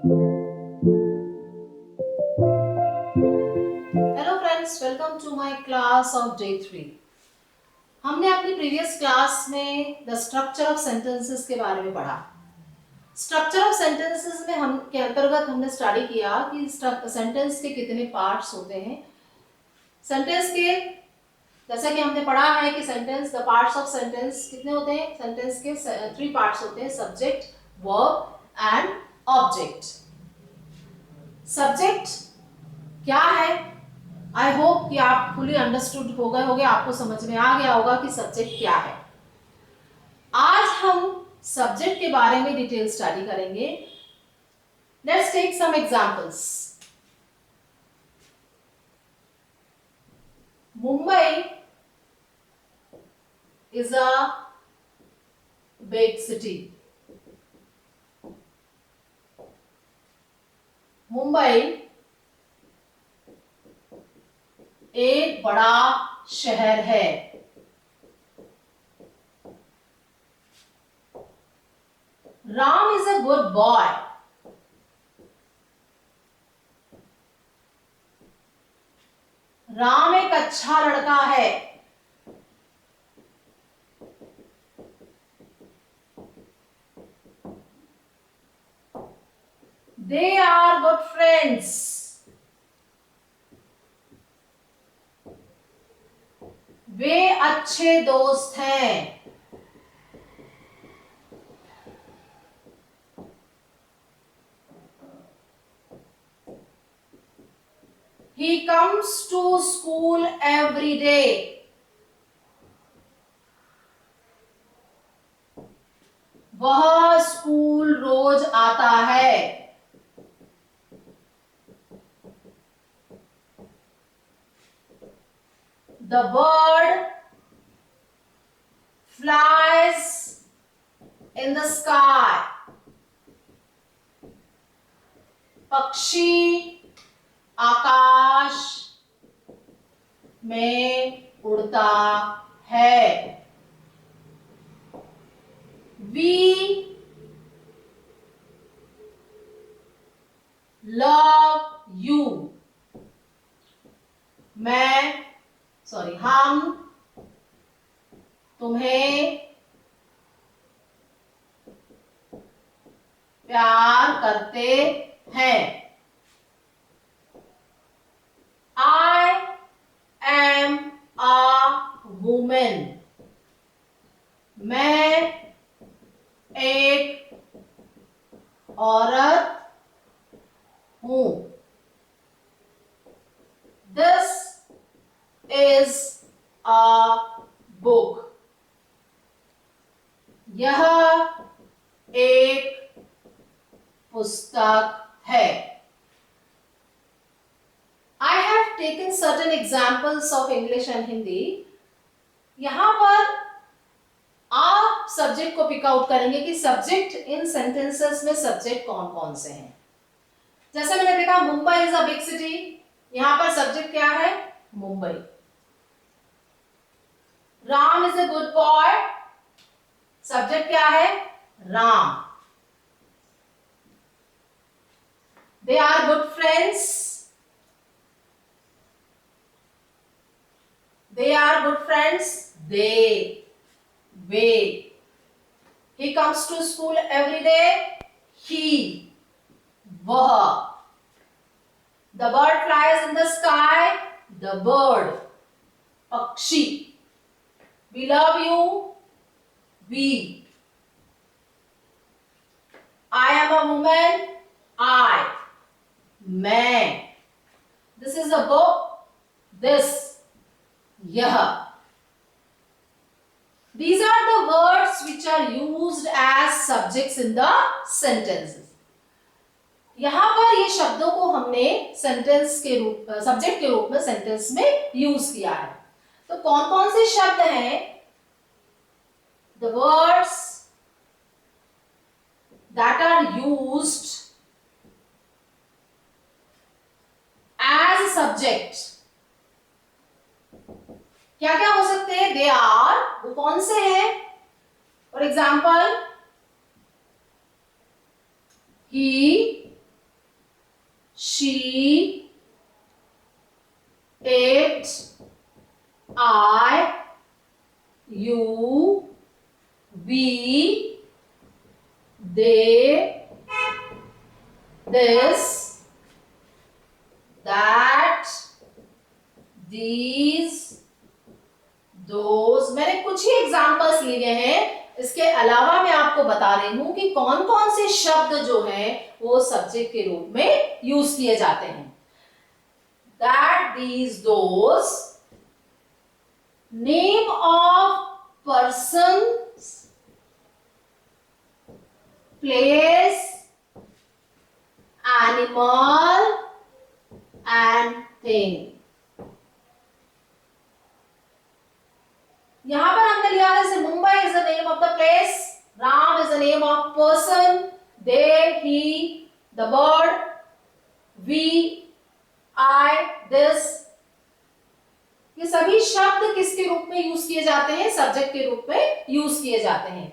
Hello friends, welcome to my class of day 3। हमने अपनी previous class में the structure of sentences के बारे में पढ़ा। स्ट्रक्चर ऑफ सेंटेंसेस में हम के अंतर्गत हमने स्टडी किया कि सेंटेंस के कितने पार्ट्स होते हैं। सेंटेंस के जैसा कि हमने पढ़ा है कि sentence the parts of sentence कितने होते हैं। सेंटेंस के 3 पार्ट्स होते हैं, subject, verb and object. Subject क्या है? आई होप कि आप फुली अंडरस्टूड हो गए होंगे, आपको समझ में आ गया होगा कि सब्जेक्ट क्या है। आज हम सब्जेक्ट के बारे में डिटेल स्टडी करेंगे। Let's take some examples. Mumbai is a big city. Mumbai एक बड़ा शहर है। Ram is a good boy. Ram एक अच्छा लड़का है। They are good friends. वे अच्छे दोस्त हैं। He comes to school every day. वह स्कूल रोज आता है। The bird flies in the sky. पक्षी आकाश में उड़ता है। We love you. हम तुम्हें प्यार करते हैं। I am a woman. मैं एक औरत हूं। This is a book. यह एक पुस्तक है। I have taken certain examples of English and Hindi. यहां पर आप सब्जेक्ट को पिक आउट करेंगे कि सब्जेक्ट इन सेंटेंसेस में सब्जेक्ट कौन कौन से हैं। जैसे मैंने देखा Mumbai is a big city, यहां पर सब्जेक्ट क्या है? Mumbai. Ram is a good boy, subject क्या है? Ram. They are good friends, they are good friends, वे। he comes to school every day, he, वह। the bird flies in the sky, the bird, पक्षी। we love you, we। I am a woman, I, मैं। this is a book, this, यह। These are the words which are used as subjects in the sentences. यहां पर ये शब्दों को हमने sentence के रूप सब्जेक्ट के रूप में सेंटेंस में यूज किया है। तो कौन कौन से शब्द हैं? The words that are used as a subject, क्या क्या हो सकते हैं? दे आर, वो कौन से हैं? For example, he, this, that, these, those। मैंने कुछ ही एग्जांपल्स लिए हैं। इसके अलावा मैं आपको बता रही हूं कि कौन कौन से शब्द जो हैं वो सब्जेक्ट के रूप में यूज किए जाते हैं। that, these, those, name of persons, place, animal and thing। यहां पर हमने लिया है जैसे Mumbai is the name of the place, Ram is the name of person, they, he, the bird, we, I, this. ये सभी शब्द किसके रूप में यूज किए जाते हैं? सब्जेक्ट के रूप में यूज किए जाते हैं।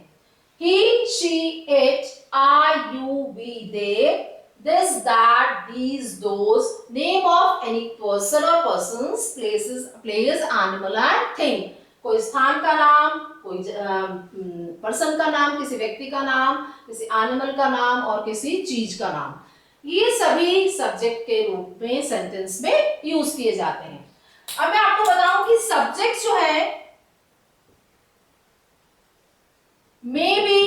he, she, it, I, you, we, they, this, that, these, those, name of any person or persons, places, place, animal and thing। कोई स्थान का नाम, कोई पर्सन का नाम, किसी व्यक्ति का नाम, किसी एनिमल का नाम और किसी चीज का नाम। ये सभी सब्जेक्ट के रूप में सेंटेंस में यूज किए जाते हैं। अब मैं आपको बताऊं कि सब्जेक्ट जो है मे बी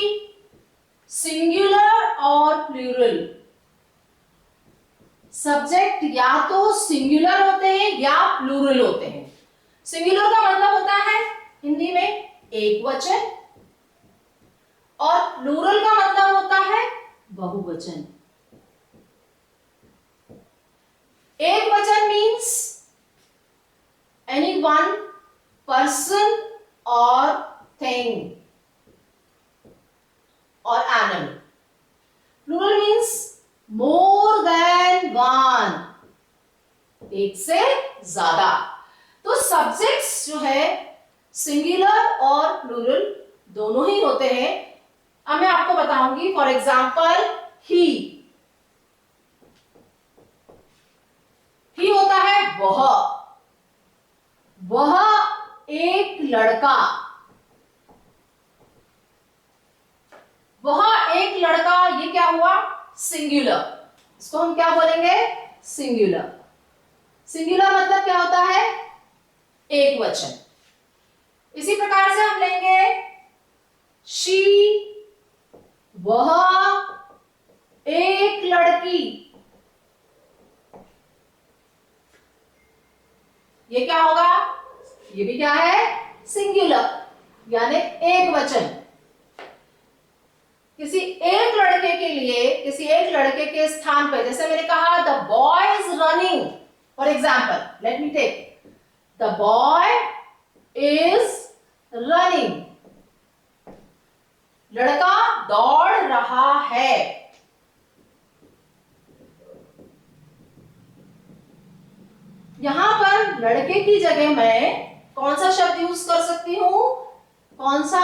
सिंगुलर और प्लूरल। सब्जेक्ट या तो सिंगुलर होते हैं या प्लूरल होते हैं। सिंगुलर का मतलब होता है हिंदी में एक वचन और प्लूरल का मतलब होता है बहुवचन। एक वचन मीन्स एनी वन पर्सन और थिंग और animal. Plural means more than one, एक से ज्यादा। तो सब्जेक्ट्स जो है सिंगुलर और प्लूरल दोनों ही होते हैं। अब मैं आपको बताऊंगी। फॉर एग्जाम्पल ही होता है वह एक लड़का, वह एक लड़का, ये क्या हुआ? सिंगुलर। इसको हम क्या बोलेंगे? सिंगुलर। सिंगुलर मतलब क्या होता है? एक वचन। इसी प्रकार से हम लेंगे शी, वह एक लड़की, ये क्या होगा? ये भी क्या है? सिंगुलर यानी एक वचन। किसी एक लड़के के लिए, किसी एक लड़के के स्थान पर, जैसे मैंने कहा the boy is running, for example let me take the boy is running. लड़का दौड़ रहा है। यहां पर लड़के की जगह मैं कौन सा शब्द यूज कर सकती हूं? कौन सा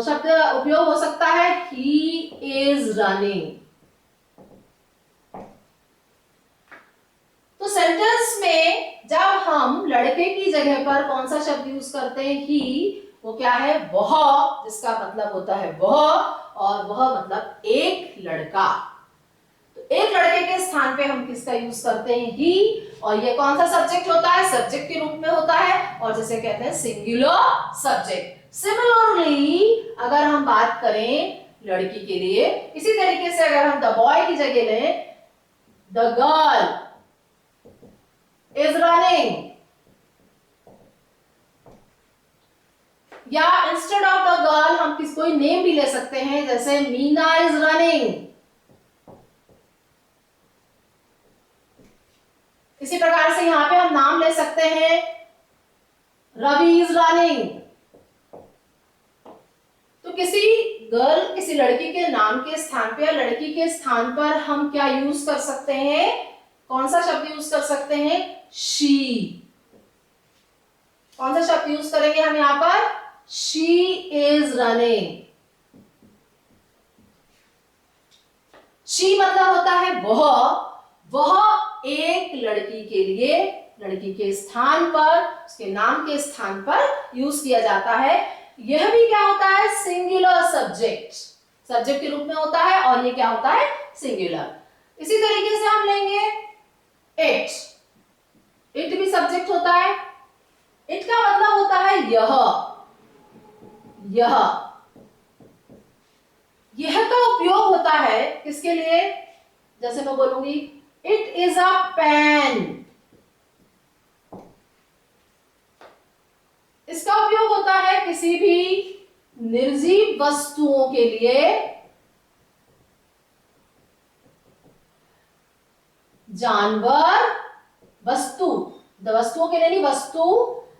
शब्द उपयोग हो सकता है? He is running. तो सेंटेंस में जब हम लड़के की जगह पर कौन सा शब्द यूज करते हैं? ही, वो क्या है? वह, जिसका मतलब होता है वह, और वह मतलब एक लड़का। तो एक लड़के के स्थान पे हम किसका यूज करते हैं? ही। और ये कौन सा सब्जेक्ट होता है? सब्जेक्ट के रूप में होता है और जिसे कहते हैं सिंगुलर सब्जेक्ट। सिमिलरली अगर हम बात करें लड़की के लिए, इसी तरीके से अगर हम द बॉय की जगह लें, द गर्ल इज रनिंग, या इंस्टेड ऑफ द गर्ल हम कोई नेम भी ले सकते हैं, जैसे मीना इज रनिंग। इसी प्रकार से यहां पे हम नाम ले सकते हैं, रवि इज रनिंग। तो किसी गर्ल, किसी लड़की के नाम के स्थान पे या लड़की के स्थान पर हम क्या यूज कर सकते हैं? कौन सा शब्द यूज कर सकते हैं? शी। कौन सा शब्द यूज करेंगे हम यहां पर? She is running. शी मतलब होता है वह एक लड़की के लिए, लड़की के स्थान पर, उसके नाम के स्थान पर यूज किया जाता है। यह भी क्या होता है? सिंगुलर सब्जेक्ट, सब्जेक्ट के रूप में होता है और ये क्या होता है? सिंगुलर। इसी तरीके से हम लेंगे इट। इट भी सब्जेक्ट होता है। इट का मतलब होता है यह। यह का उपयोग होता है किसके लिए? जैसे मैं बोलूंगी इट इज अ पेन। इसका उपयोग होता है किसी भी निर्जीव वस्तुओं के लिए, जानवर, वस्तु, वस्तुओं के लिए नहीं, वस्तु,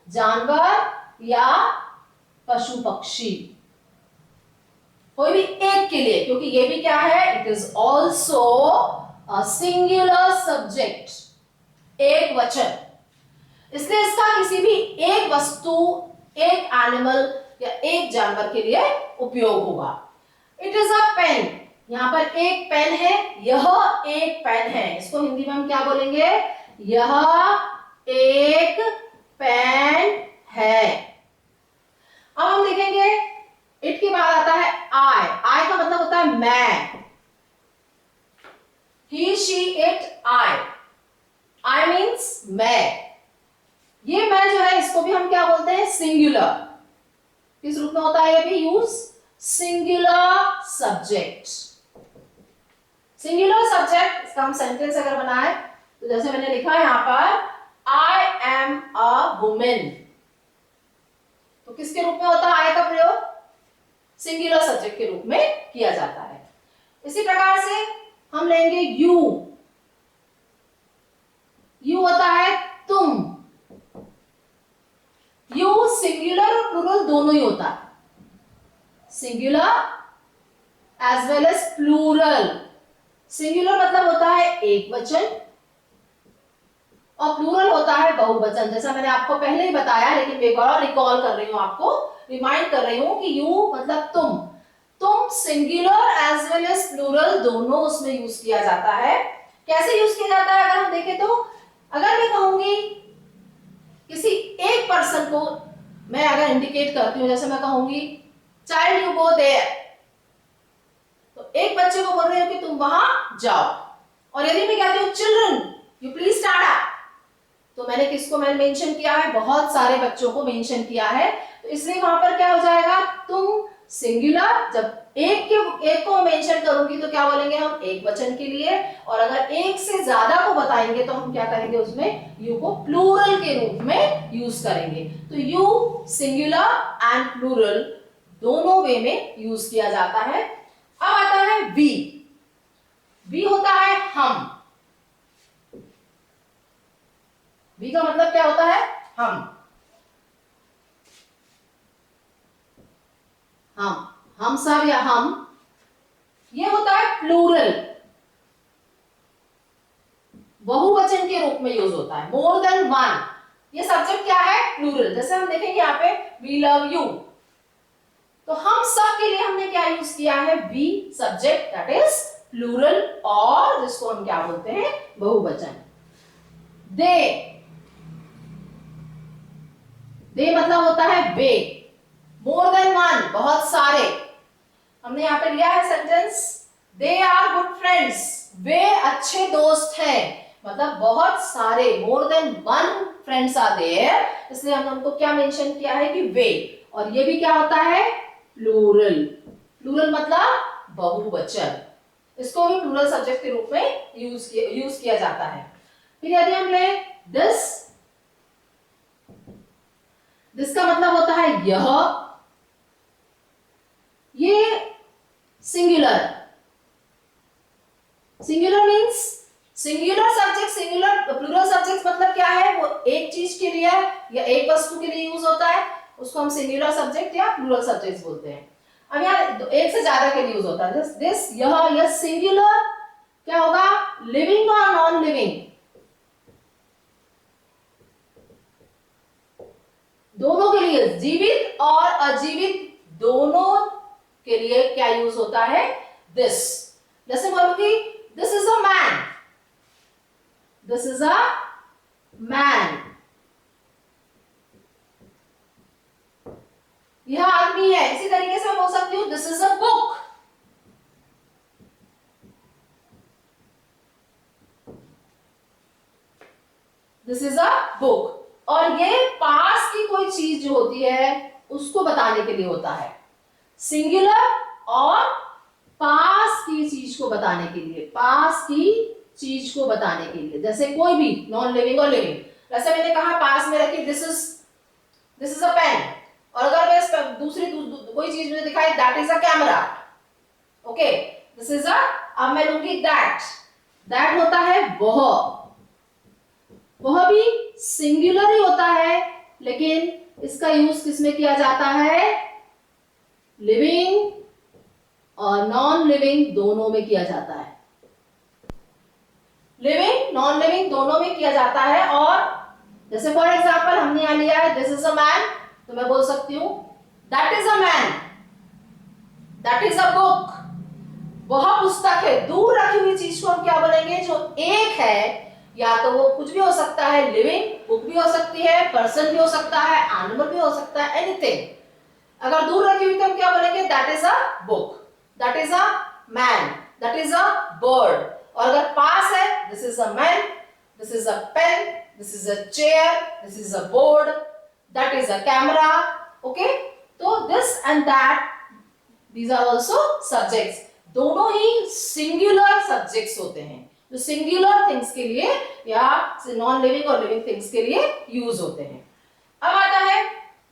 जानवर या पशु पक्षी, कोई भी एक के लिए, क्योंकि ये भी क्या है? It is also a singular subject, एक वचन। इसलिए इसका किसी भी एक वस्तु, एक एनिमल या एक जानवर के लिए उपयोग होगा। इट इज अ पेन, यहां पर एक पेन है, यह एक पेन है। इसको हिंदी में हम क्या बोलेंगे? यह एक पेन है। अब हम देखेंगे इट के बाद आता है आई। आई का मतलब होता है मैं। He, she, it, I. I means मैं। ये मैं जो है इसको भी हम क्या बोलते हैं? सिंगुलर। किस रूप में होता है ये भी use? Singular subject. Singular subject, इसका हम सेंटेंस अगर बनाए तो जैसे मैंने लिखा है यहां पर आई एम अ वुमेन, तो किसके रूप में होता है आई का प्रयोग? सिंगुलर सब्जेक्ट के रूप में किया जाता है। इसी प्रकार से हम लेंगे यू। यू होता है तुम। यू सिंगुलर और प्लूरल दोनों ही होता है, singular as well as plural. Singular मतलब होता है एक वचन और प्लूरल होता है बहुवचन। जैसा मैंने आपको पहले ही बताया, लेकिन मैं एक बार रिकॉल कर रही हूं, आपको रिमाइंड कर रही हूं कि यू मतलब तुम singular as well as plural दोनों उसमें यूज किया जाता है। कैसे यूज किया जाता है अगर हम देखें तो, अगर मैं कहूंगी किसी एक पर्सन को, मैं अगर इंडिकेट करती हूं, जैसे मैं कहूंगी चाइल्ड यू गो देयर, तो एक बच्चे को बोल रही हूं कि तुम वहां जाओ। और यदि मैं कहती हूं children you please stand up, तो मैंने किसको मैंने मेंशन किया है? बहुत सारे बच्चों को मेंशन किया है, तो इसलिए वहां पर क्या हो जाएगा? तुम सिंगुलर, जब एक को मेंशन करूंगी तो क्या बोलेंगे हम? एक वचन के लिए। और अगर एक से ज्यादा को बताएंगे तो हम क्या करेंगे? उसमें यू को प्लूरल के रूप में यूज करेंगे। तो यू सिंगुलर एंड प्लूरल दोनों वे में यूज किया जाता है। अब आता है वी। वी होता है हम। वी का मतलब क्या होता है? हम। हम सब या हम, ये होता है प्लूरल, बहुवचन के रूप में यूज होता है, मोर देन वन। ये सब्जेक्ट क्या है? प्लूरल। जैसे हम देखेंगे यहाँ पे वी लव यू, तो हम सब के लिए हमने क्या यूज किया है? We subject, that is plural, और जिसको हम क्या बोलते हैं? बहुवचन। दे मतलब होता है वे, मोर देन वन, बहुत सारे। हमने यहाँ पे लिया है sentence they are good friends, वे अच्छे दोस्त हैं, मतलब बहुत सारे, more than one friends are there, इसलिए हमने उनको क्या मेंशन किया है कि वे। और ये भी क्या होता है? प्लूरल। प्लूरल मतलब बहुवचन, इसको भी प्लूरल सब्जेक्ट के रूप में यूज किया जाता है। फिर यदि हम ले दिस, दिस का मतलब होता है यह। ये singular, singular means singular subject, singular plural subject मतलब क्या है? वो एक चीज के लिए या एक वस्तु के लिए यूज होता है, उसको हम सिंगुलर सब्जेक्ट या प्लूरल सब्जेक्ट बोलते हैं। अब यहाँ एक से ज्यादा के लिए यूज होता है। दिस, यह सिंगुलर क्या होगा? लिविंग और नॉन लिविंग दोनों के लिए, जीवित और अजीवित दोनों के लिए क्या यूज होता है? दिस। जैसे बोलूंगी this is a man, this is a man, यह आदमी है। इसी तरीके से मैं बोल सकती हूँ this is a book, this is a book. और ये पास की कोई चीज जो होती है उसको बताने के लिए होता है, सिंगुलर और पास की चीज को बताने के लिए, पास की चीज को बताने के लिए, जैसे कोई भी नॉन लिविंग और लिविंग। जैसे मैंने कहा पास में रखी दिस इज अ पेन, और अगर मैं दूसरी कोई चीज मुझे दिखाई that is a camera, okay, this is अ, अब मैं लूंगी दैट होता है वह भी सिंगुलर ही होता है, लेकिन इसका यूज किसमें किया जाता है, लिविंग और नॉन लिविंग दोनों में किया जाता है, लिविंग नॉन लिविंग दोनों में किया जाता है। और जैसे फॉर एग्जांपल हमने यहां लिया है दिस इज अ मैन, तो मैं बोल सकती हूं that is a man, that is a book, वह पुस्तक है। दूर रखी हुई चीज को हम क्या बोलेंगे, जो एक है, या तो वो कुछ भी हो सकता है, लिविंग बुक भी हो सकती है, पर्सन भी हो सकता है, एनिमल भी हो सकता है, एनीथिंग। अगर दूर रखी हुई तो हम क्या बोलेंगे, that is a book, that is a man, that is a bird. और अगर पास है, this is a man, this is a pen, this is a chair, this is a board, that is a camera, okay. तो this and that, these are also subjects, दोनों ही singular subjects होते हैं, जो singular things के लिए या non living और living things के लिए यूज होते हैं। अब आता है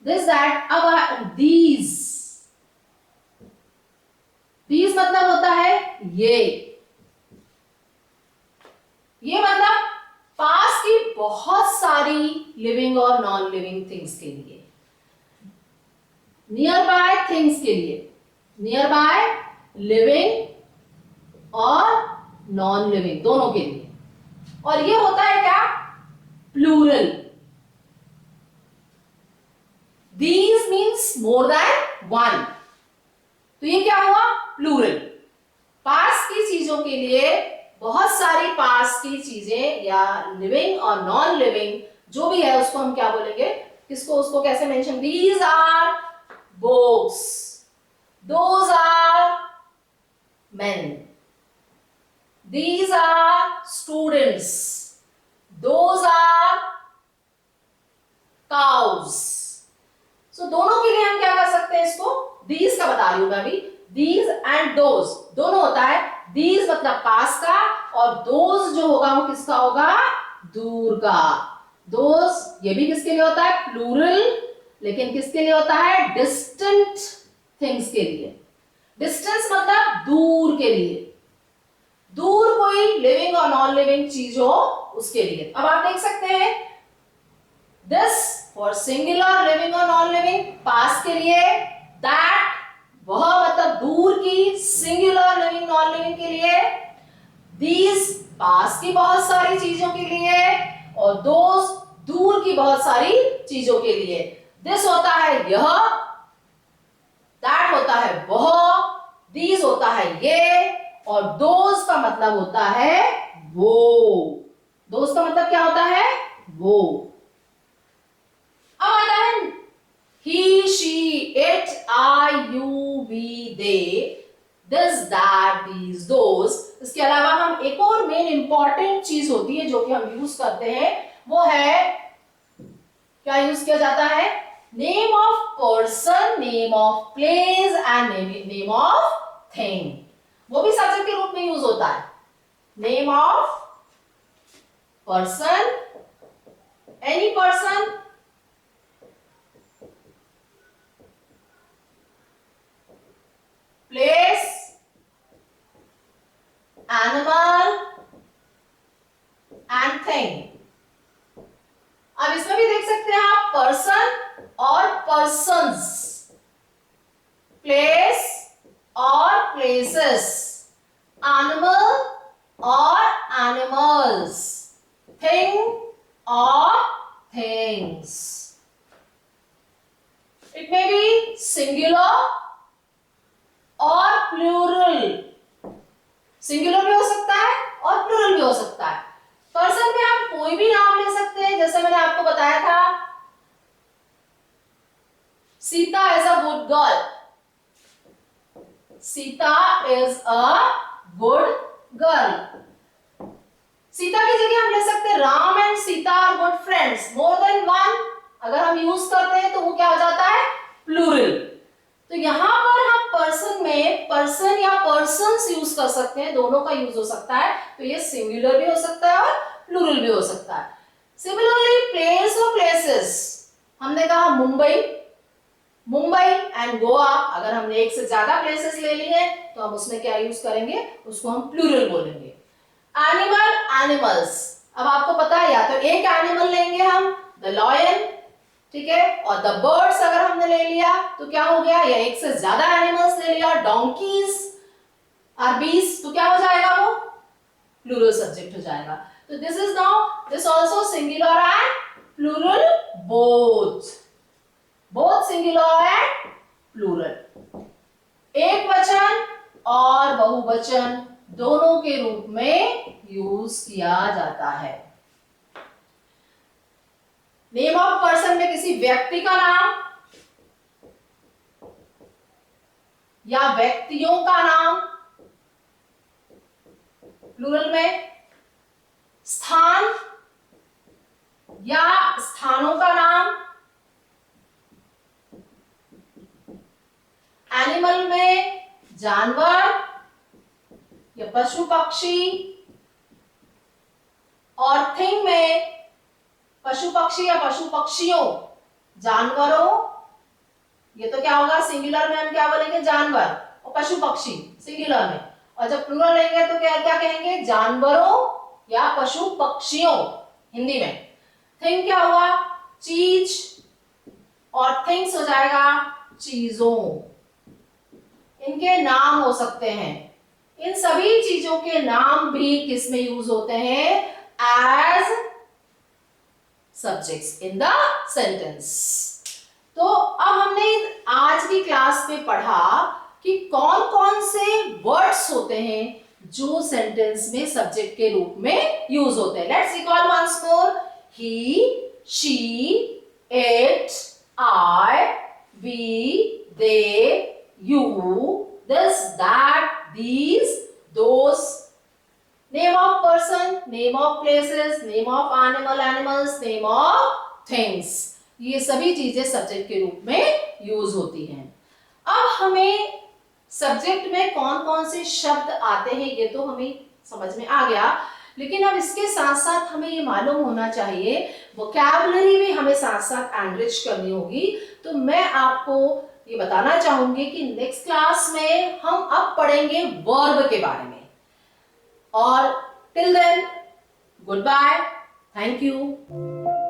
दिस दैट, अब दीज मतलब होता है ये मतलब पास की बहुत सारी लिविंग और नॉन लिविंग थिंग्स के लिए, नियर बाय थिंग्स के लिए, नियर बाय लिविंग और नॉन लिविंग दोनों के लिए। और ये होता है क्या, plural. These means more than one, तो ये क्या हुआ, प्लूरल। पास की चीजों के लिए बहुत सारी पास की चीजें या लिविंग और नॉन लिविंग जो भी है उसको हम क्या बोलेंगे, किसको, उसको कैसे mention, these are books, those are men, these are students, those are cows। so दोनों के लिए हम क्या कर सकते हैं, इसको these का बता रही हूं मैं अभी, these and those दोनों होता है। these मतलब पास का, और those जो होगा वो किसका होगा, दूर का। those ये भी किसके लिए होता है, प्लूरल, लेकिन किसके लिए होता है, डिस्टेंट थिंग्स के लिए। डिस्टेंस मतलब दूर के लिए, दूर कोई लिविंग और नॉन लिविंग चीज हो उसके लिए। अब आप देख सकते हैं दिस फॉर सिंगुलर लिविंग और नॉन लिविंग, पास के लिए, दैट वह मतलब दूर की सिंगुलर लिविंग नॉन लिविंग के लिए, दीज पास की बहुत सारी चीजों के लिए, और दोस दूर की बहुत सारी चीजों के लिए। दिस होता है यह, दैट होता है वह, दीज होता है ये, और दोज का मतलब होता है वो। दोज का मतलब क्या होता है, वो। अब आता है he, she, it, I, you, we, they, this, that, these, those. इसके अलावा हम एक और मेन इंपॉर्टेंट चीज होती है जो कि हम यूज करते हैं, वो है, क्या यूज किया जाता है, name of person, name of place and name of thing. वो भी सब्जेक्ट के रूप में यूज होता है। Name of person, any person, place, animal and thing. अब इसमें भी देख सकते हैं आप पर्सन और पर्सन्स, प्लेस और प्लेसेस, एनिमल और एनिमल्स, थिंग और things. It may be singular और प्लूरल, सिंगुलर भी हो सकता है और प्लूरल भी हो सकता है। पर्सन में आप कोई भी नाम ले सकते हैं, जैसे मैंने आपको बताया था Sita is a good girl, Sita is a good girl, Sita की जगह हम ले सकते हैं Ram and Sita are good friends. More than one अगर हम यूज करते हैं तो वो क्या हो जाता है, प्लूरल। तो यहां पर हम पर्सन में पर्सन या पर्सन्स यूज कर सकते हैं, दोनों का यूज हो सकता है। तो ये सिंगुलर भी हो सकता है और प्लूरल भी हो सकता है। सिमिलरली प्लेस और प्लेसेस, हमने कहा मुंबई, मुंबई एंड गोवा, अगर हमने एक से ज्यादा प्लेसेस ले लिए तो हम उसमें क्या यूज करेंगे, उसको हम प्लूरल बोलेंगे। एनिमल, एनिमल्स, अब आपको पता है या तो एक एनिमल लेंगे हम, द लॉयन, ठीक है, और द बर्ड्स अगर हमने ले लिया तो क्या हो गया, या एक से ज्यादा एनिमल्स ले लिया, डोंकीज और बीस, तो क्या हो जाएगा, वो प्लूरल सब्जेक्ट हो जाएगा। तो this is now this also singular and plural both, both singular and plural. एक वचन और बहुवचन दोनों के रूप में यूज किया जाता है। नेम ऑफ पर्सन में किसी व्यक्ति का नाम या व्यक्तियों का नाम प्लूरल में, स्थान या स्थानों का नाम, एनिमल में जानवर या पशु पक्षी, और थिंग में पशु पक्षी या पशु पक्षियों, जानवरों, ये तो क्या होगा सिंगुलर में हम क्या बोलेंगे, जानवर, और पशु पक्षी सिंगुलर में, और जब प्लूरल लेंगे तो क्या क्या कहेंगे, जानवरों या पशु पक्षियों हिंदी में। थिंग क्या हुआ, चीज, और थिंग्स हो जाएगा चीजों, इनके नाम हो सकते हैं। इन सभी चीजों के नाम भी किस में यूज होते हैं, as subjects in the sentence. तो अब हमने आज की क्लास में पढ़ा कि कौन कौन से वर्ड्स होते हैं जो सेंटेंस में सब्जेक्ट के रूप में यूज होते हैं। Let's recall once more, he, she, it, I, we, they, you, this, that, these, those, name of person, name of places, name of animal, animals, name of things, ये सभी चीजें subject के रूप में यूज होती हैं। अब हमें सब्जेक्ट में कौन कौन से शब्द आते हैं ये तो हमें समझ में आ गया, लेकिन अब इसके साथ साथ हमें ये मालूम होना चाहिए, वोकैबुलरी भी हमें साथ साथ एनरिच करनी होगी। तो मैं आपको ये बताना चाहूंगी कि नेक्स्ट क्लास में हम अब पढ़ेंगे वर्ब के बारे में। और till then goodbye, thank you.